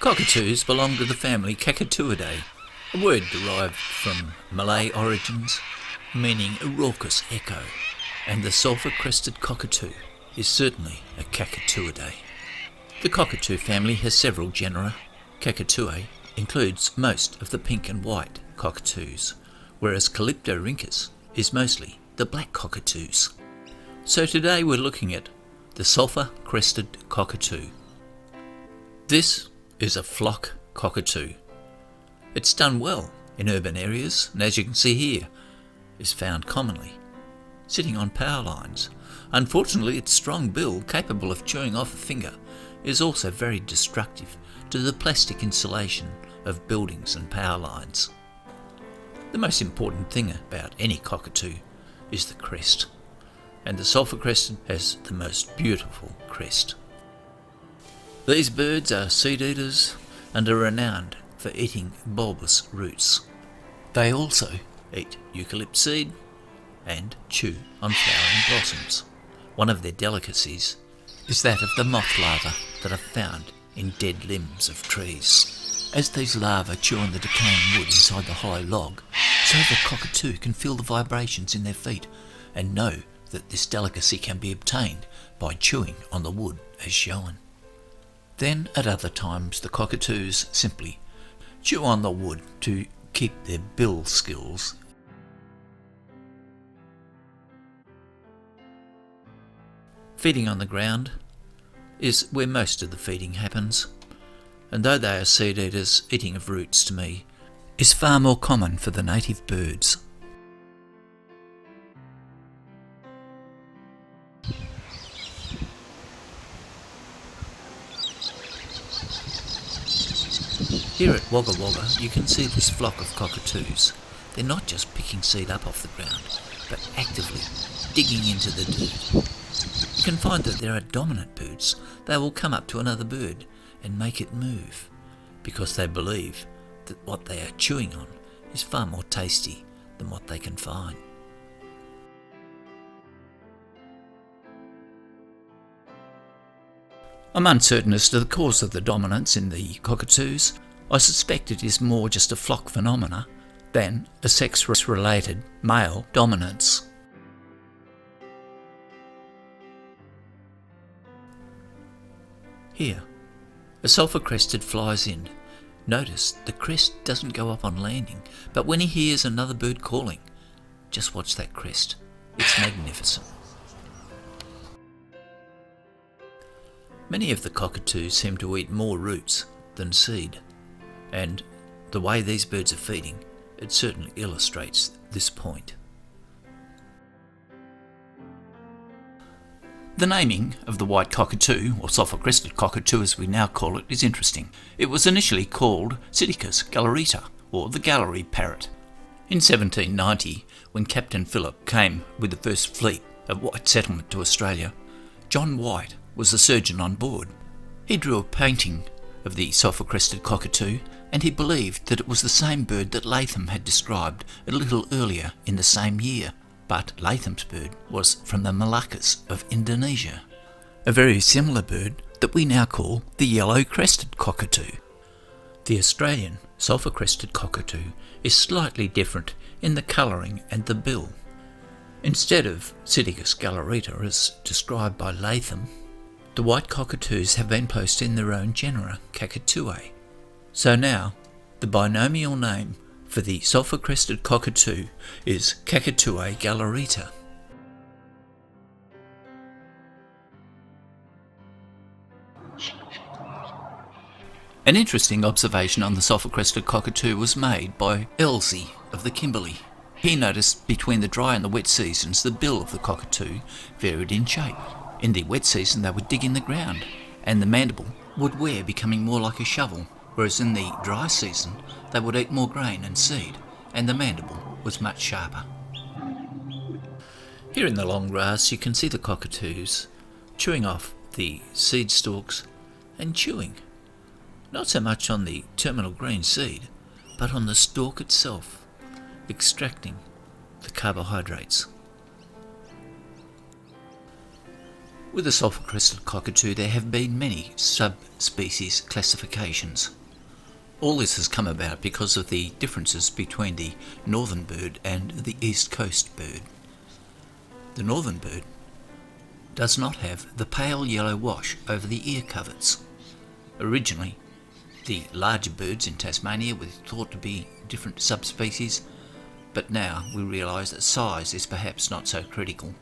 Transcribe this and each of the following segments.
Cockatoos belong to the family Cacatuidae, a word derived from Malay origins, meaning a raucous echo, and the sulphur-crested cockatoo is certainly a Cacatuidae. The cockatoo family has several genera. Cacatuae includes most of the pink and white cockatoos, whereas Calyptorhynchus is mostly the black cockatoos. So today we're looking at the sulphur-crested cockatoo. This is a flock cockatoo. It's done well in urban areas, and as you can see here, is found commonly sitting on power lines. Unfortunately, its strong bill, capable of chewing off a finger, is also very destructive to the plastic insulation of buildings and power lines. The most important thing about any cockatoo is the crest, and the sulphur-crested has the most beautiful crest. These birds are seed eaters and are renowned for eating bulbous roots. They also eat eucalypt seed and chew on flowering blossoms. One of their delicacies is that of the moth larvae that are found in dead limbs of trees. As these larvae chew on the decaying wood inside the hollow log, so the cockatoo can feel the vibrations in their feet and know that this delicacy can be obtained by chewing on the wood as shown. Then at other times the cockatoos simply chew on the wood to keep their bill skills. Feeding on the ground is where most of the feeding happens, and though they are seed eaters, eating of roots to me is far more common for the native birds. Here at Wagga Wagga you can see this flock of cockatoos. They're not just picking seed up off the ground, but actively digging into the dirt. You can find that there are dominant birds. They will come up to another bird and make it move, because they believe that what they are chewing on is far more tasty than what they can find. I'm uncertain as to the cause of the dominance in the cockatoos. I suspect it is more just a flock phenomena than a sex-related male dominance. Here, a sulphur-crested flies in. Notice the crest doesn't go up on landing, but when he hears another bird calling, just watch that crest. It's magnificent. Many of the cockatoos seem to eat more roots than seed, and the way these birds are feeding, it certainly illustrates this point. The naming of the white cockatoo, or sulphur-crested cockatoo as we now call it, is interesting. It was initially called Psittacus gallarita, or the gallery parrot. In 1790, when Captain Phillip came with the first fleet of white settlement to Australia, John White was the surgeon on board. He drew a painting of the sulphur-crested cockatoo, and he believed that it was the same bird that Latham had described a little earlier in the same year. But Latham's bird was from the Moluccas of Indonesia, a very similar bird that we now call the yellow-crested cockatoo. The Australian sulphur-crested cockatoo is slightly different in the colouring and the bill. Instead of Psittacus gallarita as described by Latham, the white cockatoos have been placed in their own genera, Cacatuae. So now, the binomial name for the sulphur-crested cockatoo is Cacatuae gallarita. An interesting observation on the sulphur-crested cockatoo was made by Elsie of the Kimberley. He noticed between the dry and the wet seasons the bill of the cockatoo varied in shape. In the wet season they would dig in the ground, and the mandible would wear, becoming more like a shovel, whereas in the dry season they would eat more grain and seed, and the mandible was much sharper. Here in the long grass you can see the cockatoos chewing off the seed stalks and chewing, not so much on the terminal green seed, but on the stalk itself, extracting the carbohydrates. With the sulphur-crested cockatoo there have been many subspecies classifications. All this has come about because of the differences between the northern bird and the east coast bird. The northern bird does not have the pale yellow wash over the ear coverts. Originally, the larger birds in Tasmania were thought to be different subspecies, but now we realise that size is perhaps not so critical.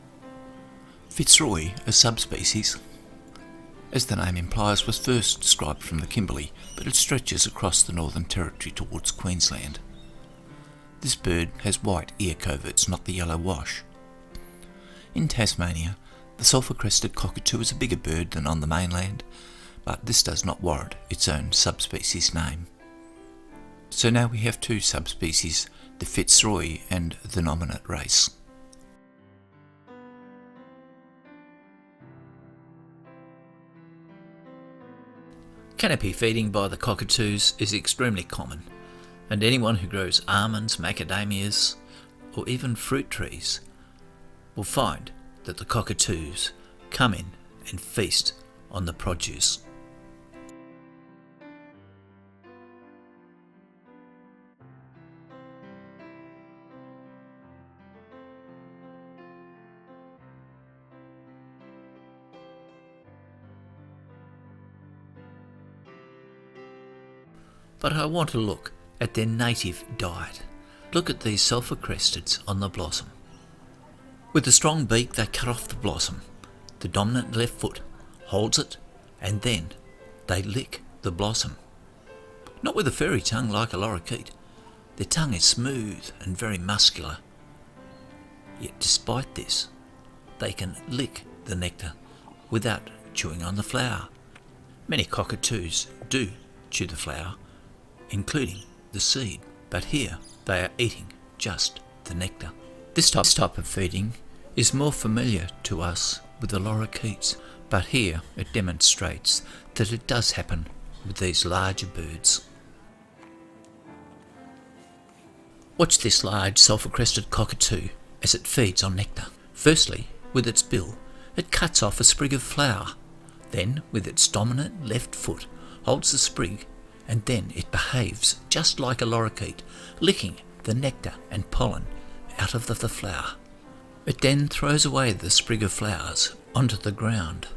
Fitzroy, a subspecies, as the name implies, was first described from the Kimberley, but it stretches across the Northern Territory towards Queensland. This bird has white ear coverts, not the yellow wash. In Tasmania, the sulphur-crested cockatoo is a bigger bird than on the mainland, but this does not warrant its own subspecies name. So now we have two subspecies, the Fitzroy and the nominate race. Canopy feeding by the cockatoos is extremely common, and anyone who grows almonds, macadamias, or even fruit trees will find that the cockatoos come in and feast on the produce. But I want to look at their native diet. Look at these sulphur-cresteds on the blossom. With a strong beak they cut off the blossom. The dominant left foot holds it, and then they lick the blossom. Not with a furry tongue like a lorikeet. Their tongue is smooth and very muscular. Yet despite this, they can lick the nectar without chewing on the flower. Many cockatoos do chew the flower, including the seed, but here they are eating just the nectar. This type of feeding is more familiar to us with the lorikeets, but here it demonstrates that it does happen with these larger birds. Watch this large sulphur-crested cockatoo as it feeds on nectar. Firstly, with its bill, it cuts off a sprig of flower. Then, with its dominant left foot, holds the sprig, and then it behaves just like a lorikeet, licking the nectar and pollen out of the flower. It then throws away the sprig of flowers onto the ground.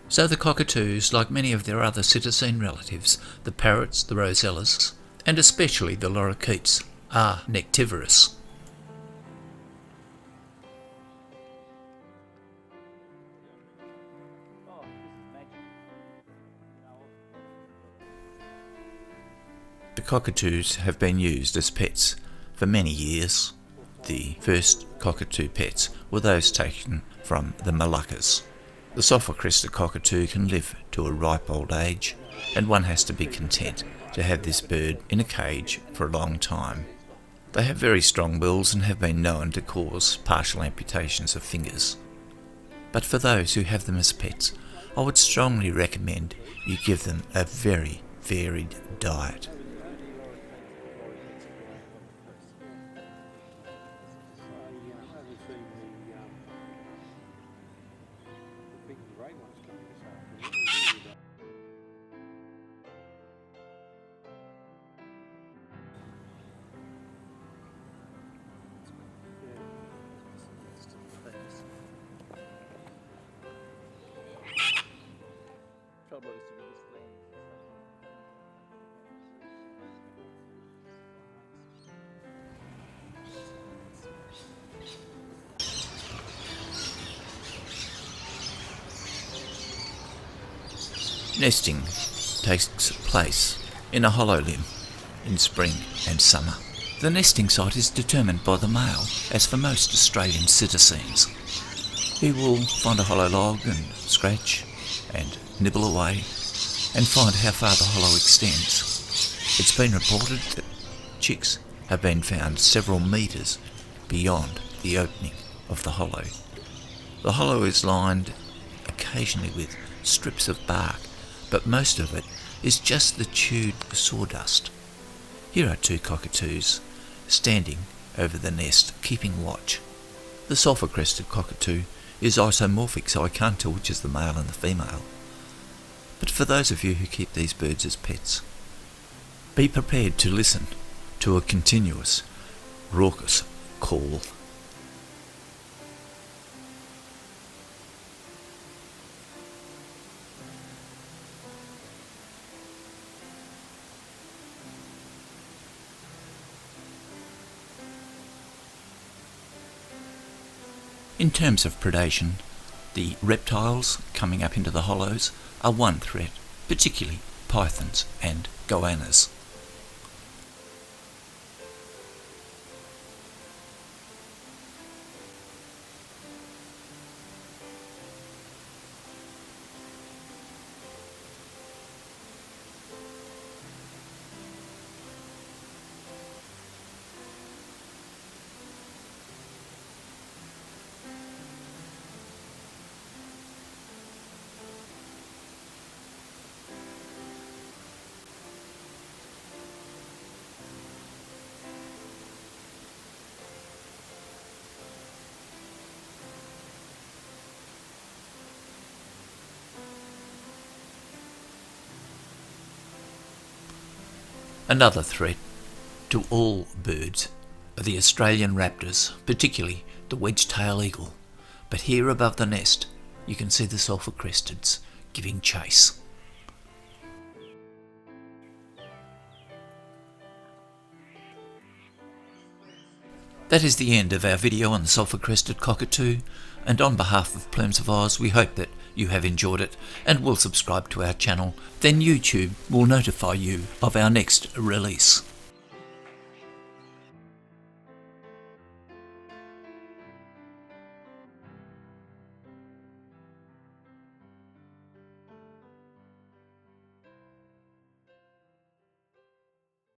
So the cockatoos, like many of their other cetacine relatives, the parrots, the rosellas, and especially the lorikeets, are nectivorous. The cockatoos have been used as pets for many years. The first cockatoo pets were those taken from the Moluccas. The sulphur-crested cockatoo can live to a ripe old age, and one has to be content to have this bird in a cage for a long time. They have very strong bills and have been known to cause partial amputations of fingers. But for those who have them as pets, I would strongly recommend you give them a very varied diet. Nesting takes place in a hollow limb in spring and summer. The nesting site is determined by the male, as for most Australian cetacines. He will find a hollow log and scratch and nibble away and find how far the hollow extends. It's been reported that chicks have been found several metres beyond the opening of the hollow. The hollow is lined occasionally with strips of bark, but most of it is just the chewed sawdust. Here are two cockatoos standing over the nest, keeping watch. The sulphur-crested cockatoo is isomorphic, so I can't tell which is the male and the female. But for those of you who keep these birds as pets, be prepared to listen to a continuous, raucous call. In terms of predation, the reptiles coming up into the hollows are one threat, particularly pythons and goannas. Another threat to all birds are the Australian raptors, particularly the wedge-tailed eagle. But here above the nest, you can see the sulphur-cresteds giving chase. That is the end of our video on the sulphur-crested cockatoo, and on behalf of Plumes of Oz, we hope that you have enjoyed it and will subscribe to our channel. Then YouTube will notify you of our next release.